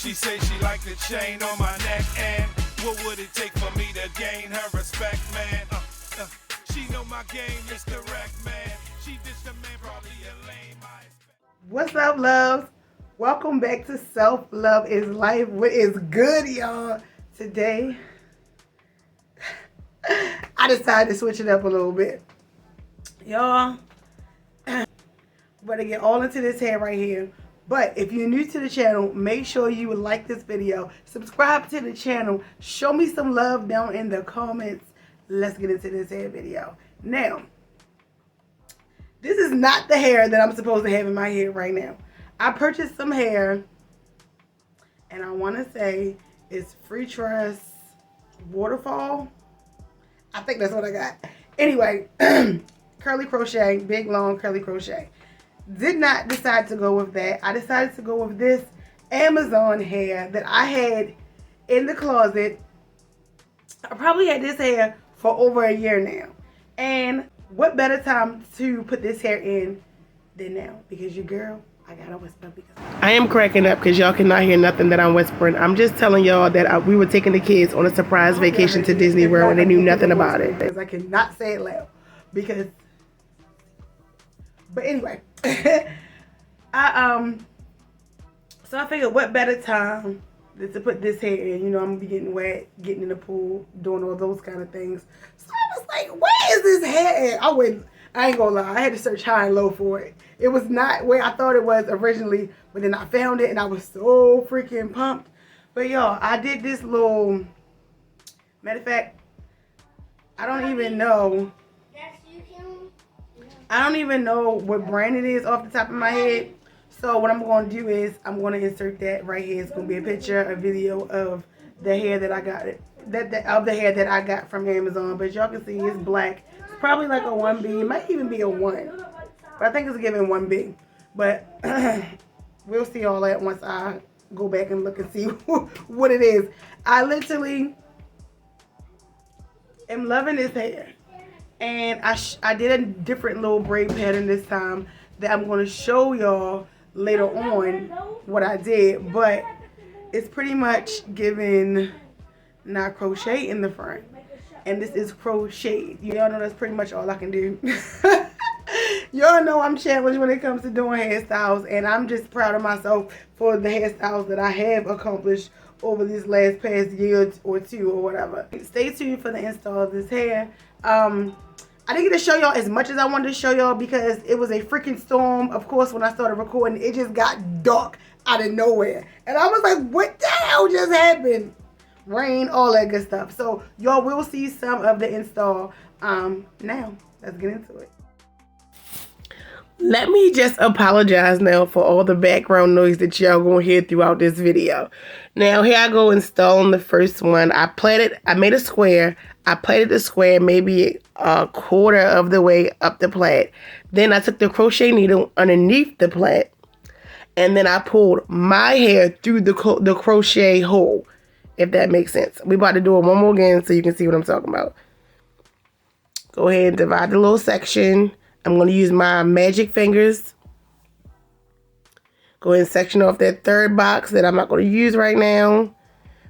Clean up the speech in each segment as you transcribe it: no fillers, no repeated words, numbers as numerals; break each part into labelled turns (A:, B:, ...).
A: She say she like the chain on my neck, and what would it take for me to gain her respect, man? She know my game is correct, man. She ditched a man, probably a lame.
B: What's up, loves? Welcome back to Self Love is Life. What is good, y'all? Today, I decided to switch it up a little bit. Y'all, better get all into this hair right here. But if you're new to the channel, make sure you like this video, subscribe to the channel, show me some love down in the comments. Let's get into this hair video. Now, this is not the hair that I'm supposed to have in my head right now. I purchased some hair, and I want to say it's Free Trust Waterfall. I think that's what I got. Anyway, curly crochet, big long curly crochet. Did not decide to go with that. I decided to go with this Amazon hair that I had in the closet. I probably had this hair for over a year now. And what better time to put this hair in than now? Because your girl, I gotta whisper. I am cracking up because y'all cannot hear nothing that I'm whispering. I'm just telling y'all that we were taking the kids on a surprise vacation to Disney World and they knew nothing about it. Because I cannot say it loud. But anyway, so I figured what better time than to put this hair in. You know, I'm gonna be getting wet, getting in the pool, doing all those kind of things. So I was like, where is this hair at? I ain't gonna lie, I had to search high and low for it. It was not where I thought it was originally, but then I found it and I was so freaking pumped. But y'all, I did this little, matter of fact, I don't even know what brand it is off the top of my head. So what I'm going to do is I'm going to insert that right here. It's going to be a picture, a video of the hair that I got, of the hair that I got from Amazon. But y'all can see it's black. It's probably like a 1B. It might even be a 1. But I think it's giving 1B. But we'll see all that once I go back and look and see what it is. I literally am loving this hair. And I did a different little braid pattern this time that I'm going to show y'all later on what I did. But it's pretty much giving not crochet in the front. And this is crochet. Y'all know that's pretty much all I can do. Y'all know I'm challenged when it comes to doing hairstyles. And I'm just proud of myself for the hairstyles that I have accomplished over this past year or two or whatever. Stay tuned for the install of this hair. I didn't get to show y'all as much as I wanted to show y'all because it was a freaking storm. Of course, when I started recording, it just got dark out of nowhere. And I was like, what the hell just happened? Rain, all that good stuff. So y'all will see some of the install. Now, let's get into it. Let me just apologize now for all the background noise that y'all gonna hear throughout this video. Now, here I go installing the first one. I made a square. I plaited the square maybe a quarter of the way up the plait. Then I took the crochet needle underneath the plait. And then I pulled my hair through the crochet hole, if that makes sense. We about to do it one more again so you can see what I'm talking about. Go ahead and divide the little section. I'm going to use my magic fingers. Go ahead and section off that third box that I'm not going to use right now.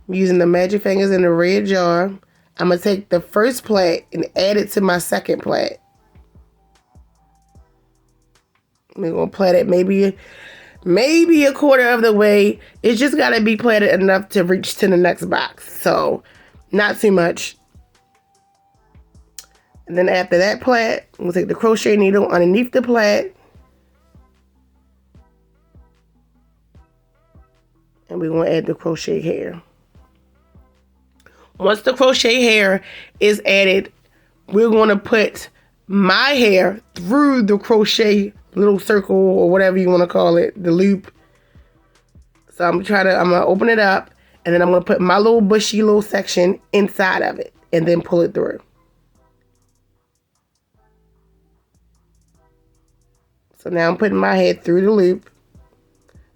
B: I'm using the magic fingers in the red jar. I'm going to take the first plait and add it to my second plait. We're going to plait it maybe a quarter of the way. It's just got to be plaited enough to reach to the next box. So, not too much. And then after that plait, we'll take the crochet needle underneath the plait. And we're going to add the crochet hair. Once the crochet hair is added, we're going to put my hair through the crochet little circle or whatever you want to call it, the loop. So I'm going to open it up and then I'm going to put my little bushy little section inside of it and then pull it through. So now I'm putting my head through the loop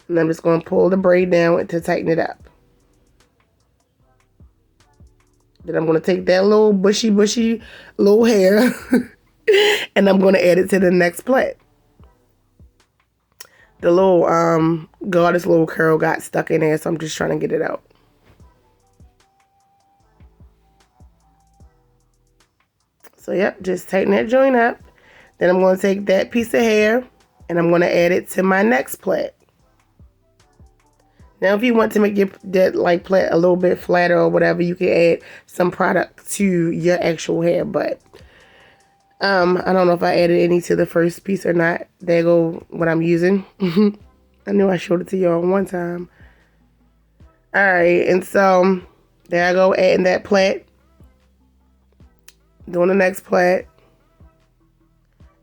B: and I'm just going to pull the braid down to tighten it up. Then I'm going to take that little bushy little hair and I'm going to add it to the next plait. the little goddess little curl got stuck in there, so I'm just trying to get it out. So yep, just tighten that joint up. Then I'm going to take that piece of hair and I'm going to add it to my next plait. Now, if you want to make your that plait a little bit flatter or whatever, you can add some product to your actual hair. But I don't know if I added any to the first piece or not. There go what I'm using. I knew I showed it to y'all one time. All right, and so there I go, adding that plait. Doing the next plait.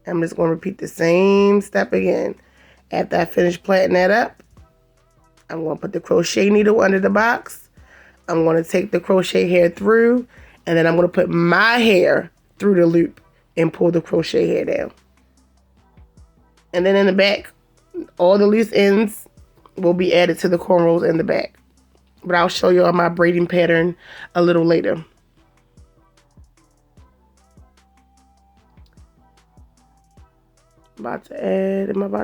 B: I'm just going to repeat the same step again. After I finish plaiting that up, I'm going to put the crochet needle under the box. I'm going to take the crochet hair through, and then I'm going to put my hair through the loop and pull the crochet hair down. And then in the back, all the loose ends will be added to the cornrows in the back. But I'll show you all my braiding pattern a little later. Am I about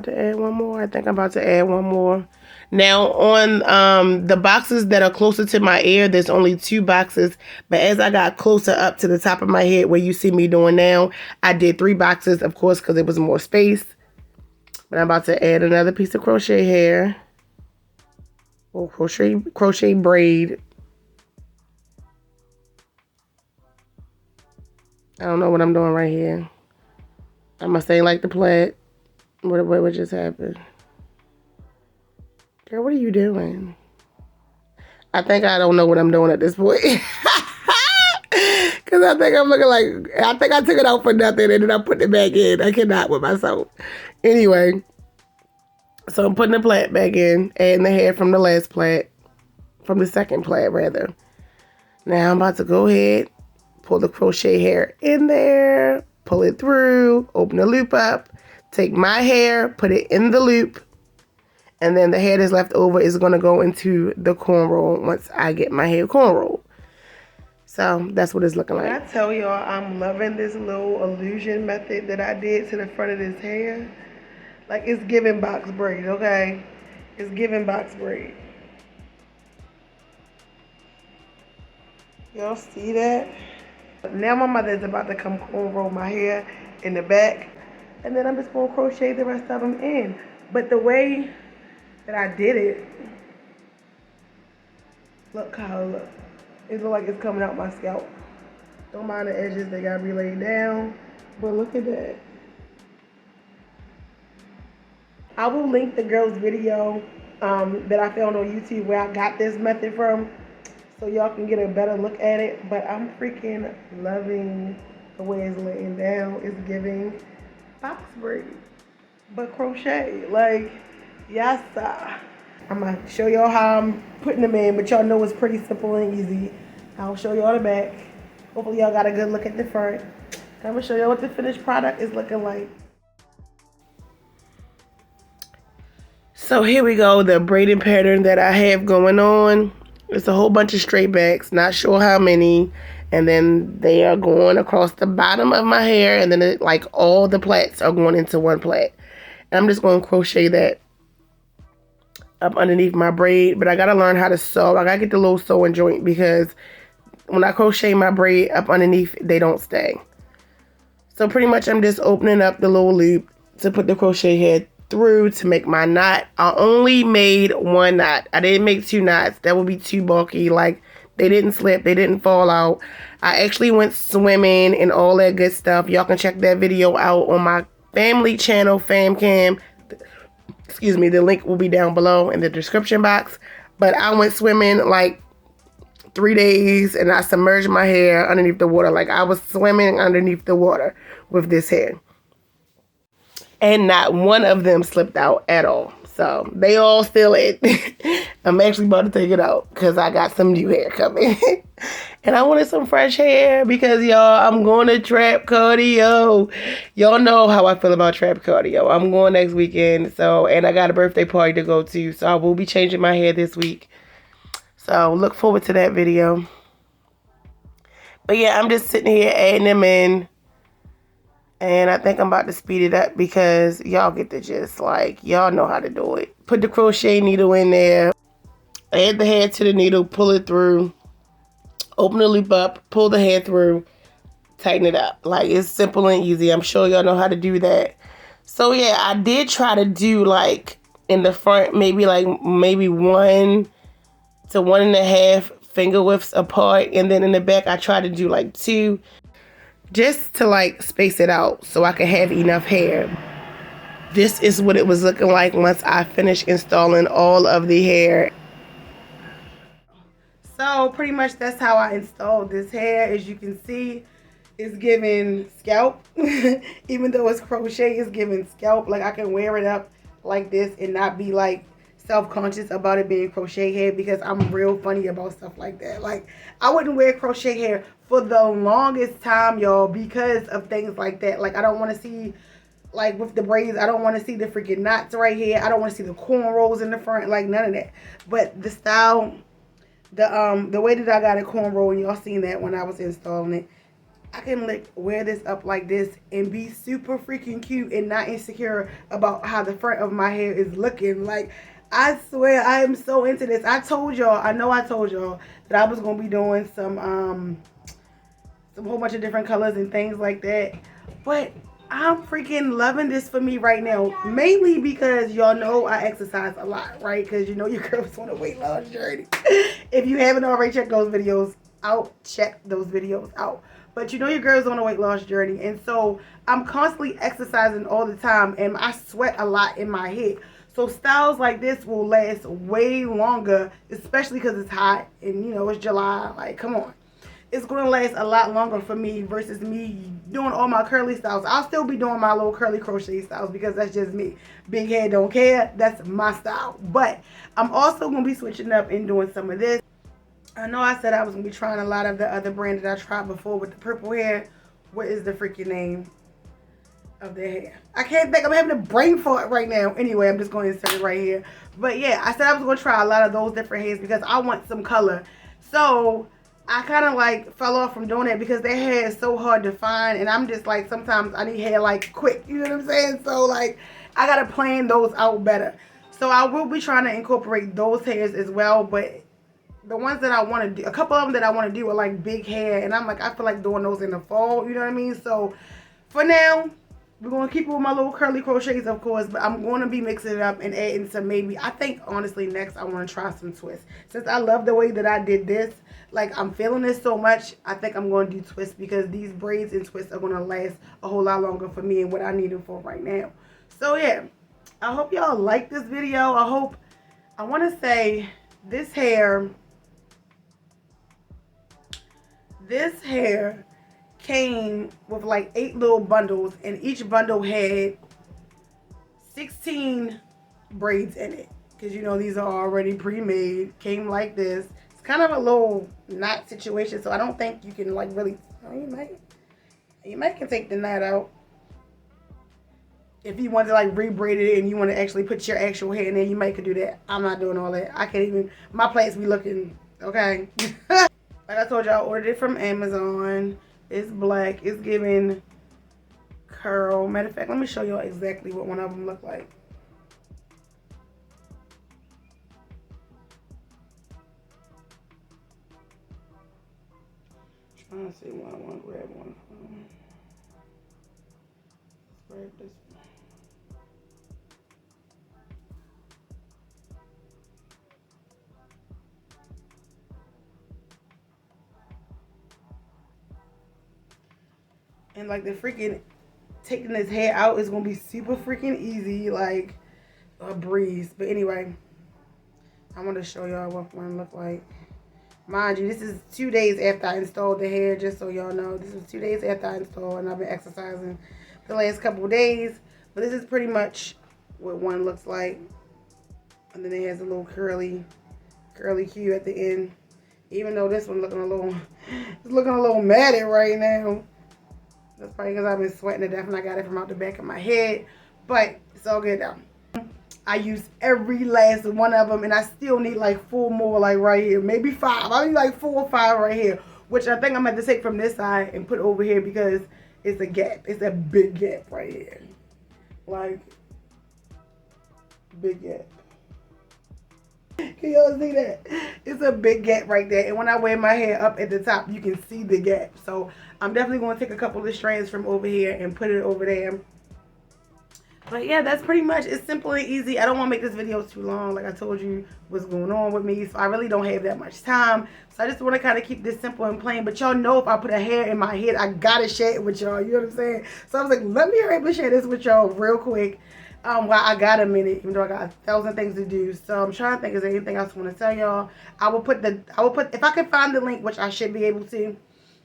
B: to add one more? I think I'm about to add one more. Now on the boxes that are closer to my ear, there's only 2 boxes. But as I got closer up to the top of my head where you see me doing now, I did 3 boxes, of course, because it was more space. But I'm about to add another piece of crochet hair. Or crochet braid. I don't know what I'm doing right here. I must ain't like the plait. What just happened? Girl, what are you doing? I think I don't know what I'm doing at this point. Because I think I'm looking like, I think I took it out for nothing and then I put it back in. I cannot with myself. Anyway, so I'm putting the plait back in, adding the hair from the last plait, from the second plait rather. Now I'm about to go ahead, pull the crochet hair in there, pull it through, open the loop up, take my hair, put it in the loop, and then the hair that's left over is going to go into the cornrow once I get my hair cornrowed. So that's what it's looking like. I tell y'all, I'm loving this little illusion method that I did to the front of this hair. Like, it's giving box braid, okay? It's giving box braid. Y'all see that? Now my mother is about to come cornrow my hair in the back. And then I'm just going to crochet the rest of them in. But the way that I did it, look how it looks. It looks like it's coming out my scalp. Don't mind the edges, they got to be laid down. But look at that. I will link the girl's video that I found on YouTube where I got this method from, so y'all can get a better look at it. But I'm freaking loving the way it's laying down. It's giving box braid, but crochet. Like, yes, I'm gonna show y'all how I'm putting them in, but y'all know it's pretty simple and easy. I'll show y'all the back. Hopefully y'all got a good look at the front. I'm gonna show y'all what the finished product is looking like. So here we go, the braiding pattern that I have going on. It's a whole bunch of straight backs, not sure how many. And then they are going across the bottom of my hair, and then like all the plaits are going into one plait. And I'm just going to crochet that up underneath my braid, but I got to learn how to sew. I got to get the little sewing joint because when I crochet my braid up underneath, they don't stay. So pretty much I'm just opening up the little loop to put the crochet head through to make my knot. I only made 1 knot. I didn't make 2 knots. That would be too bulky. Like, they didn't slip. They didn't fall out. I actually went swimming and all that good stuff. Y'all can check that video out on my family channel, FamCam. Excuse me. The link will be down below in the description box. But I went swimming like 3 days and I submerged my hair underneath the water. Like, I was swimming underneath the water with this hair. And not one of them slipped out at all. So they all still in. I'm actually about to take it out because I got some new hair coming. And I wanted some fresh hair because, y'all, I'm going to trap cardio. Y'all know how I feel about trap cardio. I'm going next weekend. So, and I got a birthday party to go to. So I will be changing my hair this week. So look forward to that video. But yeah, I'm just sitting here adding them in. And I think I'm about to speed it up because y'all get the gist. Like, y'all know how to do it. Put the crochet needle in there. Add the hair to the needle. Pull it through. Open the loop up. Pull the hair through. Tighten it up. Like, it's simple and easy. I'm sure y'all know how to do that. So, yeah, I did try to do, like, in the front, maybe 1 to 1.5 finger widths apart. And then in the back, I tried to do, like, 2. Just to like space it out so I could have enough hair. This is what it was looking like once I finished installing all of the hair. So pretty much that's how I installed this hair. As you can see, it's giving scalp. Even though it's crochet, it's giving scalp. Like I can wear it up like this and not be like self-conscious about it being crochet hair, because I'm real funny about stuff like that. Like I wouldn't wear crochet hair for the longest time, y'all, because of things like that. Like I don't want to see, like with the braids, I don't want to see the freaking knots right here. I don't want to see the cornrows in the front, like none of that. But the style, the way that I got a cornrow, and y'all seen that when I was installing it, I can like wear this up like this and be super freaking cute and not insecure about how the front of my hair is looking. Like I swear I am so into this. I told y'all, I know I told y'all that I was gonna be doing some whole bunch of different colors and things like that. But I'm freaking loving this for me right now. Mainly because y'all know I exercise a lot, right? Because you know your girl's on a weight loss journey. If you haven't already checked those videos out, check those videos out. But you know your girl's on a weight loss journey. And so I'm constantly exercising all the time. And I sweat a lot in my head. So styles like this will last way longer. Especially because it's hot. And you know it's July. Like come on. It's going to last a lot longer for me versus me doing all my curly styles. I'll still be doing my little curly crochet styles because that's just me. Big head, don't care. That's my style. But I'm also going to be switching up and doing some of this. I know I said I was going to be trying a lot of the other brand that I tried before with the purple hair. What is the freaking name of their hair? I can't think. I'm having a brain fart right now. Anyway, I'm just going to insert it right here. But yeah, I said I was going to try a lot of those different hairs because I want some color. So I kind of like fell off from doing that because their hair is so hard to find. And I'm just like, sometimes I need hair like quick. You know what I'm saying? So like, I got to plan those out better. So I will be trying to incorporate those hairs as well. But the ones that I want to do, a couple of them that I want to do are like big hair. And I'm like, I feel like doing those in the fall. You know what I mean? So for now, we're going to keep it with my little curly crochets, of course. But I'm going to be mixing it up and adding some maybe, I think, honestly, next I want to try some twists. Since I love the way that I did this, like I'm feeling this so much, I think I'm going to do twists because these braids and twists are going to last a whole lot longer for me and what I need them for right now. So yeah, I hope y'all like this video. I want to say this hair came with like 8 little bundles, and each bundle had 16 braids in it, because you know these are already pre-made. Came like this. It's kind of a little knot situation, so I don't think you can like really, oh, you might can take the knot out if you want to like re-braid it and you want to actually put your actual hair in there. You might could do that. I'm not doing all that. I can't even, my plates be looking okay. Like I told you, I ordered it from Amazon. It's black. It's giving curl. Matter of fact, let me show y'all exactly what one of them look like. Trying to see what I want to grab one from. Let's grab this one. And like the freaking taking this hair out is gonna be super freaking easy, like a breeze. But anyway, I want to show y'all what one look like. Mind you, this is 2 days after I installed the hair, just so y'all know. This was 2 days after I installed, and I've been exercising the last couple of days. But this is pretty much what one looks like. And then it has a little curly Q at the end. Even though this one looking a little matted right now. That's probably because I've been sweating to death and I got it from out the back of my head. But it's all good though. I used every last one of them, and I still need like 4 more, like right here. Maybe 5. I need like 4 or 5 right here. Which I think I'm going to take from this side and put over here because it's a gap. It's a big gap right here. Like, big gap. Can y'all see that? It's a big gap right there. And when I wear my hair up at the top, you can see the gap. So I'm definitely going to take a couple of strands from over here and put it over there. But yeah, that's pretty much, it's simple and easy. I don't want to make this video too long. Like I told you what's going on with me. So I really don't have that much time. So I just want to kind of keep this simple and plain. But y'all know if I put a hair in my head, I got to share it with y'all. You know what I'm saying? So I was like, let me hurry up and share this with y'all real quick. While I got a minute, even though I got 1,000 things to do. So I'm trying to think, is there anything else I want to tell y'all? I will put, if I can find the link, which I should be able to,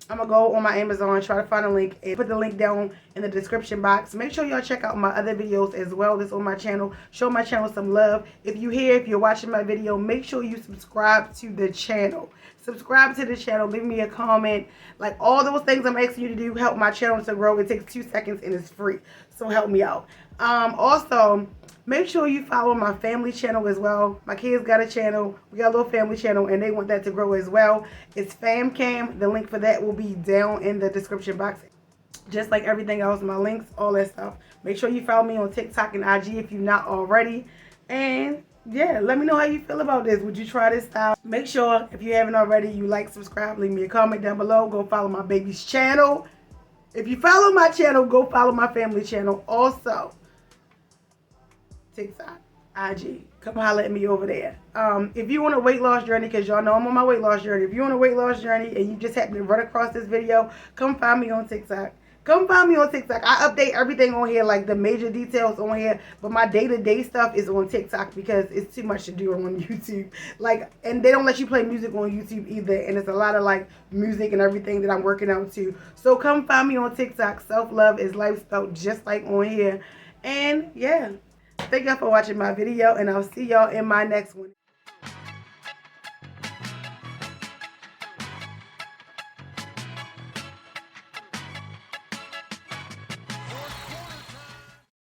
B: I'm going to go on my Amazon, try to find a link, and put the link down in the description box. Make sure y'all check out my other videos as well that's on my channel. Show my channel some love. If you're watching my video, make sure you subscribe to the channel. Subscribe to the channel. Leave me a comment. Like, all those things I'm asking you to do help my channel to grow. It takes 2 seconds and it's free. So help me out. Also, make sure you follow my family channel as well. My kids got a channel. We got a little family channel, and they want that to grow as well. It's FamCam. The link for that will be down in the description box. Just like everything else, my links, all that stuff. Make sure you follow me on TikTok and IG if you're not already. And yeah, let me know how you feel about this. Would you try this style? Make sure, if you haven't already, you like, subscribe, leave me a comment down below. Go follow my baby's channel. If you follow my channel, go follow my family channel. Also, TikTok, IG. Come holler at me over there. If you want a weight loss journey, because y'all know I'm on my weight loss journey. If you want a weight loss journey and you just happen to run across this video, come find me on TikTok. Come find me on TikTok. I update everything on here, like the major details on here. But my day-to-day stuff is on TikTok because it's too much to do on YouTube. Like, and they don't let you play music on YouTube either. And it's a lot of like music and everything that I'm working out to. So come find me on TikTok. Self-love is life spelled just like on here. And yeah. Thank y'all for watching my video, and I'll see y'all in my next one.